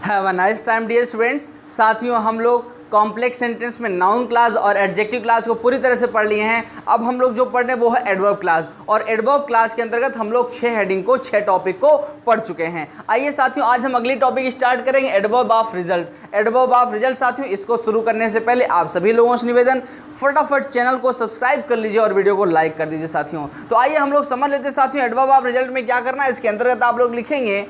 Have a nice time dear students. साथियों, हम लोग कॉम्प्लेक्स सेंटेंस में नाउन क्लास और एडजेक्टिव क्लास को पूरी तरह से पढ़ लिए हैं। अब हम लोग जो पढ़ रहे हैं वो है एडवर्ब क्लास, और एडवर्ब क्लास के अंतर्गत हम लोग 6 हेडिंग को 6 टॉपिक को पढ़ चुके हैं। आइए साथियों, आज हम अगली टॉपिक स्टार्ट करेंगे, adverb of result. Adverb of result साथियों, इसको शुरू करने से पहले आप सभी लोगों से निवेदन, फटाफट चैनल को सब्सक्राइब कर लीजिए और वीडियो को लाइक कर दीजिए साथियों। तो आइए हम लोग समझ लेते हैं साथियों एडवर्ब ऑफ रिजल्ट में क्या करना है। इसके अंतर्गत आप लोग लिखेंगे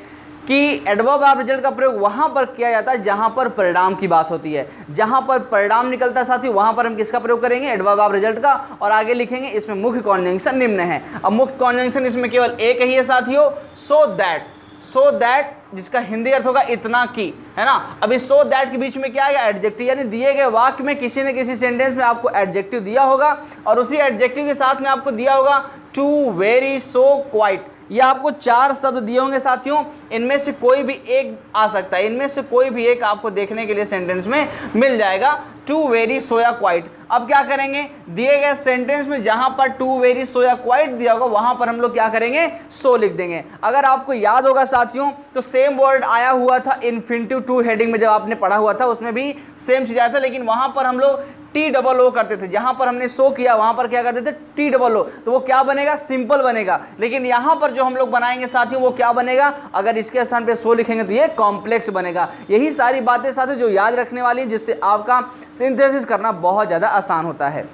कि एडवर्ब ऑफ रिजल्ट का प्रयोग वहां पर किया जाता है जहां पर परिणाम की बात होती है। जहां पर परिणाम निकलता है साथियों, वहां पर हम किसका प्रयोग करेंगे? एडवर्ब ऑफ रिजल्ट का। और आगे लिखेंगे इसमें मुख्य कॉन्जंक्शन निम्न है। अब मुख्य कॉन्जंक्शन इसमें केवल एक ही है साथियों, सो दैट, जिसका हिंदी अर्थ होगा इतना की, है ना। अभी सो दैट के बीच में क्या है? एडजेक्टिव, यानी दिए गए वाक्य में किसी न किसी सेंटेंस में आपको एडजेक्टिव दिया होगा और उसी एडजेक्टिव के साथ में आपको दिया होगा टू, वेरी, सो, क्वाइट। ये आपको 4 शब्द दिए होंगे साथियों, इनमें से कोई भी एक आ सकता है, इनमें से कोई भी एक आपको देखने के लिए सेंटेंस में मिल जाएगा, टू, वेरी, सो या क्वाइट। अब क्या करेंगे? दिए गए सेंटेंस में जहां पर टू, वेरी, सो या क्वाइट दिया होगा वहां पर हम लोग क्या करेंगे? सो लिख देंगे। अगर आपको याद होगा साथियों तो सेम वर्ड आया हुआ था इन्फिनिटिव टू हेडिंग में, जब आपने पढ़ा हुआ था उसमें भी सेम चीज आया था, लेकिन वहां पर हम लोग TOO करते थे। जहां पर हमने सो किया वहां पर क्या करते थे? TOO। तो वो क्या बनेगा? सिंपल बनेगा। लेकिन यहां पर जो हम लोग बनाएंगे साथियों वो क्या बनेगा? अगर इसके स्थान पे सो लिखेंगे तो ये कॉम्प्लेक्स बनेगा। यही सारी बातें साथियों जो याद रखने वाली है, जिससे आपका सिंथेसिस करना बहुत ज्यादा आसान होता है।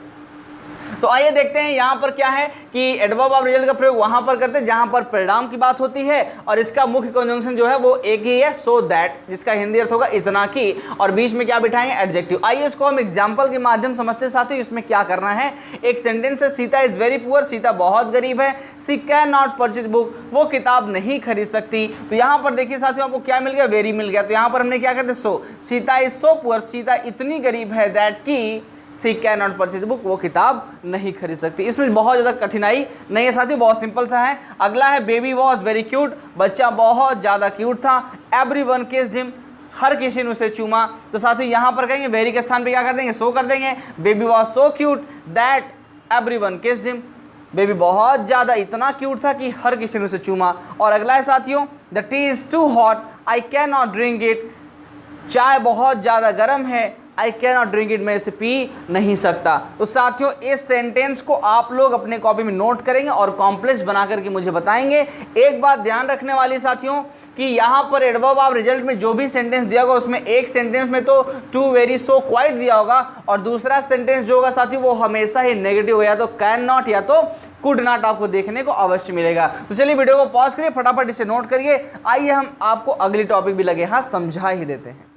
तो आइए देखते हैं यहाँ पर क्या है कि एडवर्ब ऑफ रिजल्ट का प्रयोग वहां पर करते हैं जहां पर परिणाम की बात होती है, और इसका मुख्य कंजंक्शन जो है वो एक ही है, सो दैट, जिसका हिंदी अर्थ होगा इतना की, और बीच में क्या बिठाएंगे? एडजेक्टिव। आइए इसको हम एग्जांपल के माध्यम समझते हैं साथियों। इसमें क्या करना है? एक सेंटेंस है, Sita is very poor, Sita बहुत गरीब है, सी कैन नॉट परचेज बुक, वो किताब नहीं खरीद सकती। तो यहाँ पर देखिए साथियों आपको क्या मिल गया? वेरी मिल गया। तो यहाँ पर हमने क्या करते? So, Sita is so poor, Sita इतनी गरीब है, दैट की she can not purchase book, वो किताब नहीं खरीद सकती। इसमें बहुत ज़्यादा कठिनाई नहीं है साथियों, बहुत सिंपल सा है। अगला है बेबी वॉज वेरी क्यूट, बच्चा बहुत ज़्यादा क्यूट था, एवरीवन किस्ड हिम, हर किसी ने उसे चूमा। तो साथियों यहाँ पर कहेंगे वेरी के स्थान पे क्या कर देंगे? सो कर देंगे। Baby was so cute that everyone kissed him, baby बहुत ज़्यादा इतना क्यूट था कि हर किसी ने उसे चूमा। और अगला है साथियों the tea is too hot, I can not drink it, चाय बहुत ज़्यादा गर्म है, I can not drink it, मैं इसे पी नहीं सकता। तो साथियों इस सेंटेंस को आप लोग अपने कॉपी में नोट करेंगे और कॉम्प्लेक्स बना करके मुझे बताएंगे। एक बात ध्यान रखने वाली साथियों कि यहाँ पर एडवर्ब ऑफ रिजल्ट में जो भी सेंटेंस दिया होगा उसमें एक सेंटेंस में तो टू, वेरी, सो, क्वाइट दिया होगा, और दूसरा सेंटेंस जो होगा साथियों वो हमेशा ही नेगेटिव हो, या तो कैन नॉट या तो कुड नॉट आपको देखने को अवश्य मिलेगा। तो चलिए वीडियो को पॉज करिए, फटाफट इसे नोट करिए। आइए हम आपको अगली टॉपिक भी लगे हाथ समझा ही देते हैं।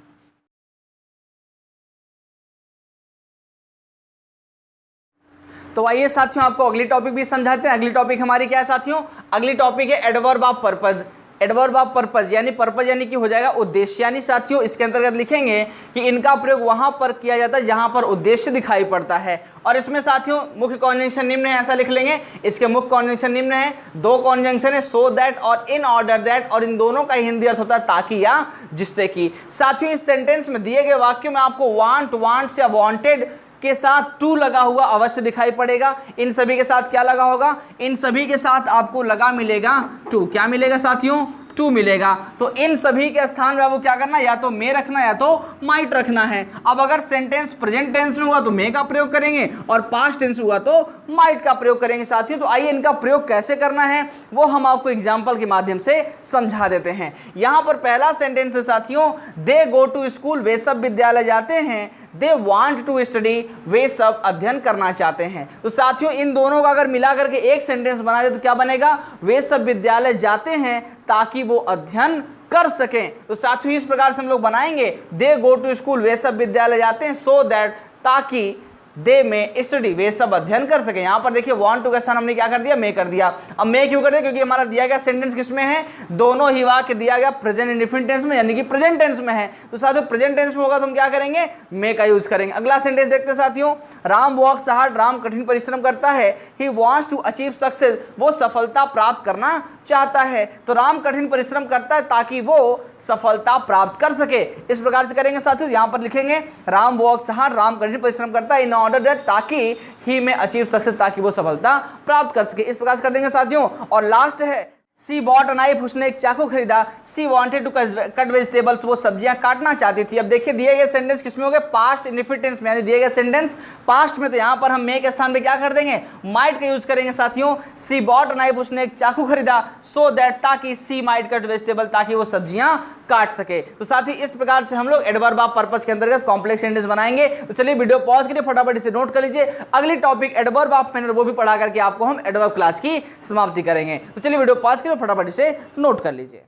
तो आइए साथियों आपको अगली टॉपिक भी समझाते हैं। अगली टॉपिक हमारी क्या है साथियों? अगली टॉपिक है adverb of purpose. Adverb of purpose यानी पर्पज यानी कि हो जाएगा उद्देश्य। यानी साथियों इसके अंतर्गत लिखेंगे कि इनका प्रयोग वहां पर किया जाता है जहां पर उद्देश्य दिखाई पड़ता है। और इसमें साथियों मुख्य कॉन्जंक्शन निम्न है, ऐसा लिख लेंगे। इसके मुख्य कॉन्जंक्शन निम्न है, 2 कॉन्जंक्शन है, सो दैट और इन ऑर्डर दैट, और इन दोनों का हिंदी अर्थ होता है ताकि या जिससे कि। साथियों इस सेंटेंस में दिए गए वाक्यों में आपको वांट, वांट्स या वांटेड के साथ टू लगा हुआ अवश्य दिखाई पड़ेगा। इन सभी के साथ क्या लगा होगा? इन सभी के साथ आपको लगा मिलेगा टू। क्या मिलेगा साथियों? टू मिलेगा। तो इन सभी के स्थान में आपको क्या करना है? या तो मे रखना या तो माइट रखना है। अब अगर सेंटेंस प्रेजेंट टेंस में हुआ तो मे का प्रयोग करेंगे, और पास्ट टेंस में हुआ तो माइट का प्रयोग करेंगे साथियों। तो आइए इनका प्रयोग कैसे करना है वो हम आपको एग्जाम्पल के माध्यम से समझा देते हैं। यहाँ पर पहला सेंटेंस है साथियों, दे गो टू स्कूल, वे सब विद्यालय जाते हैं, दे वांट टू स्टडी, वे सब अध्ययन करना चाहते हैं। तो साथियों इन दोनों का अगर मिला करके एक सेंटेंस बना दे तो क्या बनेगा? वे सब विद्यालय जाते हैं ताकि वो अध्ययन कर सकें। तो साथियों इस प्रकार से हम लोग बनाएंगे, दे गो टू स्कूल, वे सब विद्यालय जाते हैं, सो दैट, ताकि, दे में स्टडी, वे सब अध्ययन कर सके। यहाँ पर देखिए वांट टू का स्थान हमने क्या कर दिया? मे कर दिया। अब मे क्यों कर दिया? क्योंकि हमारा दिया गया सेंटेंस किसमें है? दोनों ही वाक्य दिया गया प्रेजेंट इंडेफिनिट टेंस में, यानी कि प्रेजेंट टेंस में है। तो साथियों प्रेजेंट टेंस में होगा तो हम क्या करेंगे? मे का यूज करेंगे। अगला सेंटेंस देखते हैं साथियों, राम वर्क्स हार्ड, राम कठिन परिश्रम करता है, he wants to achieve success, वो सफलता प्राप्त करना चाहता है। तो राम कठिन परिश्रम करता है ताकि वो सफलता प्राप्त कर सके। इस प्रकार से करेंगे साथियों। यहाँ पर लिखेंगे राम वर्क्स हार्ड, राम कठिन परिश्रम करता है, इन ऑर्डर दैट, ताकि ही में अचीव सक्सेस, ताकि वो सफलता प्राप्त कर सके। इस प्रकार से कर देंगे साथियों। और लास्ट है सी बॉट अ नाइफ, उसने एक चाकू खरीदा। सी वांटेड टू कट वेजिटेबल्स, वो सब्जियां काटना चाहती थी। अब देखिए दिए गए सेंटेंस किसमें हो गए, पास्ट इंडेफिनिट टेंस में, यानी दिए गए सेंटेंस पास्ट में, तो यहां पर हम मे के स्थान पे क्या कर देंगे, माइट का यूज करेंगे साथियों। सी बॉट अ नाइफ, उसने एक चाकू खरीदा, सो दैट, ताकि सी माइट कट वेजिटेबल, ताकि वो सब्जियां काट सके। तो साथ ही इस प्रकार से हम लोग एडवर्ब ऑफ पर्पस के अंतर्गत कॉम्प्लेक्स सेंटेंस बनाएंगे। तो चलिए वीडियो पॉज करिए, फटाफट इसे नोट कर लीजिए। अगली टॉपिक एडवर्ब ऑफ मैनर, वो भी पढ़ा करके आपको हम एडवर्ब क्लास की समाप्ति करेंगे। तो चलिए वीडियो पॉज करिए, फटाफट इसे नोट कर लीजिए।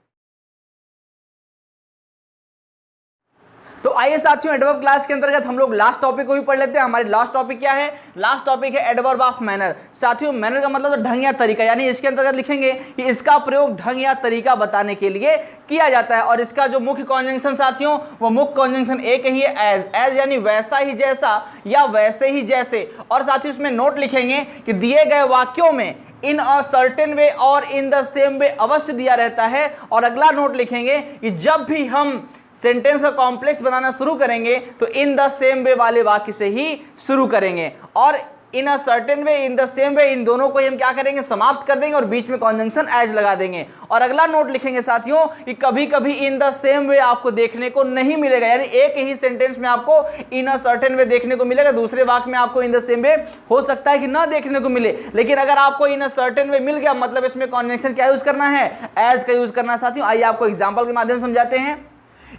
तो आइए साथियों, एडवर्ब क्लास के अंतर्गत हम लोग लास्ट टॉपिक को भी पढ़ लेते हैं। हमारी लास्ट टॉपिक क्या है, लास्ट टॉपिक है एडवर्ब ऑफ मैनर। साथियों मैनर का मतलब तो ढंग या तरीका, यानी इसके अंतर्गत लिखेंगे कि इसका प्रयोग ढंग या तरीका बताने के लिए किया जाता है। और इसका जो मुख्य कॉन्जंक्शन साथियों, वो मुख्य कॉन्जंक्शन एक ही है, एज। एज यानी वैसा ही जैसा या वैसे ही जैसे। और साथियों इसमें नोट लिखेंगे कि दिए गए वाक्यों में इन अ सर्टेन वे और इन द सेम वे अवश्य दिया रहता है। और अगला नोट लिखेंगे कि जब भी हम सेंटेंस का कॉम्प्लेक्स बनाना शुरू करेंगे तो इन द सेम वे वाले वाक्य से ही शुरू करेंगे। और in a certain way, in the same way, इन दोनों को हम क्या करेंगे, समाप्त कर देंगे और बीच में कॉन्जंक्शन एज लगा देंगे। और अगला नोट लिखेंगे साथियों कि कभी कभी इन द सेम वे आपको देखने को नहीं मिलेगा, यानी एक ही सेंटेंस में आपको इन अ सर्टेन वे देखने को मिलेगा, दूसरे वाक्य में आपको इन द सेम वे हो सकता है कि ना देखने को मिले। लेकिन अगर आपको इन अ सर्टेन वे मिल गया, मतलब इसमें कॉन्जंक्शन क्या यूज करना है, एज का यूज करना है साथियों। आइए आपको एग्जाम्पल के माध्यम से समझाते हैं।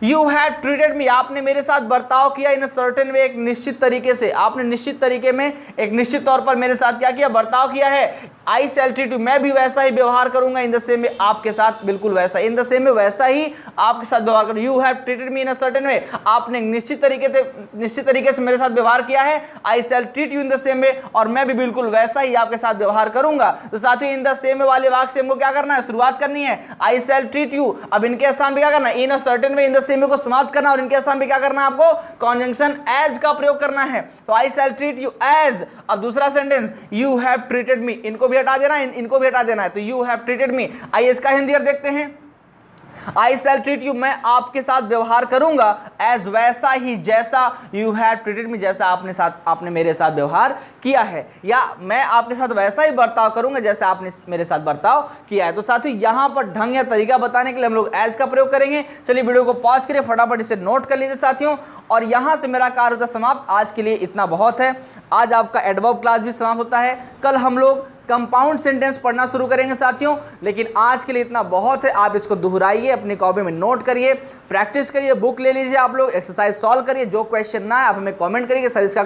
You had treated me, आपने मेरे साथ बर्ताव किया इन सर्टेन वे, एक निश्चित तरीके से, आपने निश्चित तरीके में एक निश्चित तौर पर मेरे साथ क्या किया, बर्ताव किया है। I shall treat you, मैं भी वैसा ही व्यवहार करूंगा इन द सेम वे, आपके साथ बिल्कुल वैसा, इन द सेम वे वैसा ही आपके साथ व्यवहार करूंगा। You have treated me in a certain way, आपने निश्चित तरीके से मेरे साथ व्यवहार किया है। I shall treat you in the same way, और मैं भी बिल्कुल वैसा ही आपके साथ व्यवहार करूंगा। तो साथियों इन द सेम वे वाले वाक्य से हमको क्या करना है, शुरुआत करनी है। I shall treat you, अब इनके स्थान पे क्या करना है, in a certain way, in the same way को समाप्त करना, और इनके स्थान पे क्या करना है, आपको कॉन्जंक्शन एज का प्रयोग करना है। तो I shall treat you as, अब दूसरा sentence you have treated me, इनको भी हटा देना है, इनको भी हटा देना है, तो you have treated me। आइए इसका हिंदी अर्थ देखते हैं। I shall treat you, मैं आपके साथ व्यवहार करूंगा, as वैसा ही जैसा you have treated me, जैसा आपने मेरे साथ व्यवहार किया है, या मैं आपके साथ वैसा ही बर्ताव करूंगा जैसे आपने मेरे साथ बर्ताव किया है। तो साथियों यहां पर ढंग या तरीका बताने के लिए हम लोग as का प्रयोग करेंगे। चलिए वीडियो को पॉज करिए, फटाफट इसे नोट कर लीजिए साथियों। और यहां से मेरा कार्य होता समाप्त, आज के लिए इतना बहुत है। आज आपका एडवर्ब क्लास भी समाप्त होता है। कल हम लोग कंपाउंड सेंटेंस पढ़ना शुरू करेंगे साथियों, लेकिन आज के लिए इतना बहुत है। आप इसको दोहराइए, अपनी कॉपी में नोट करिए, प्रैक्टिस करिए, बुक ले लीजिए, आप लोग एक्सरसाइज सॉल्व करिए। जो क्वेश्चन ना है आप हमें कमेंट करिए, सर इसका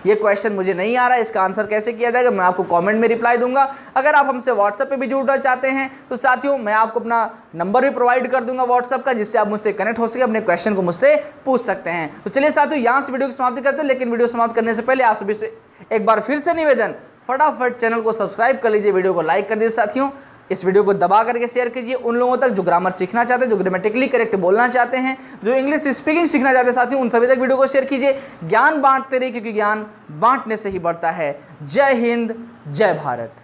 ये क्वेश्चन मुझे नहीं आ रहा है, इसका आंसर कैसे किया जाएगा, मैं आपको कमेंट में रिप्लाई दूंगा। अगर आप हमसे व्हाट्सएप पे भी जुड़ना चाहते हैं तो साथियों मैं आपको अपना नंबर भी प्रोवाइड कर दूंगा व्हाट्सएप का, जिससे आप मुझसे कनेक्ट हो सके, अपने क्वेश्चन को मुझसे पूछ सकते हैं। तो चलिए साथियों यहाँ से वीडियो की समाप्ति करते हैं, लेकिन वीडियो समाप्त करने से पहले आप सभी से एक बार फिर से निवेदन, फटाफट चैनल को सब्सक्राइब कर लीजिए, वीडियो को लाइक कर दीजिए साथियों। इस वीडियो को दबा करके शेयर कीजिए उन लोगों तक जो ग्रामर सीखना चाहते हैं, जो ग्रामेटिकली करेक्ट बोलना चाहते हैं, जो इंग्लिश स्पीकिंग सीखना चाहते हैं साथियों, उन सभी तक वीडियो को शेयर कीजिए। ज्ञान बांटते रहिए, क्योंकि ज्ञान बांटने से ही बढ़ता है। जय हिंद, जय भारत।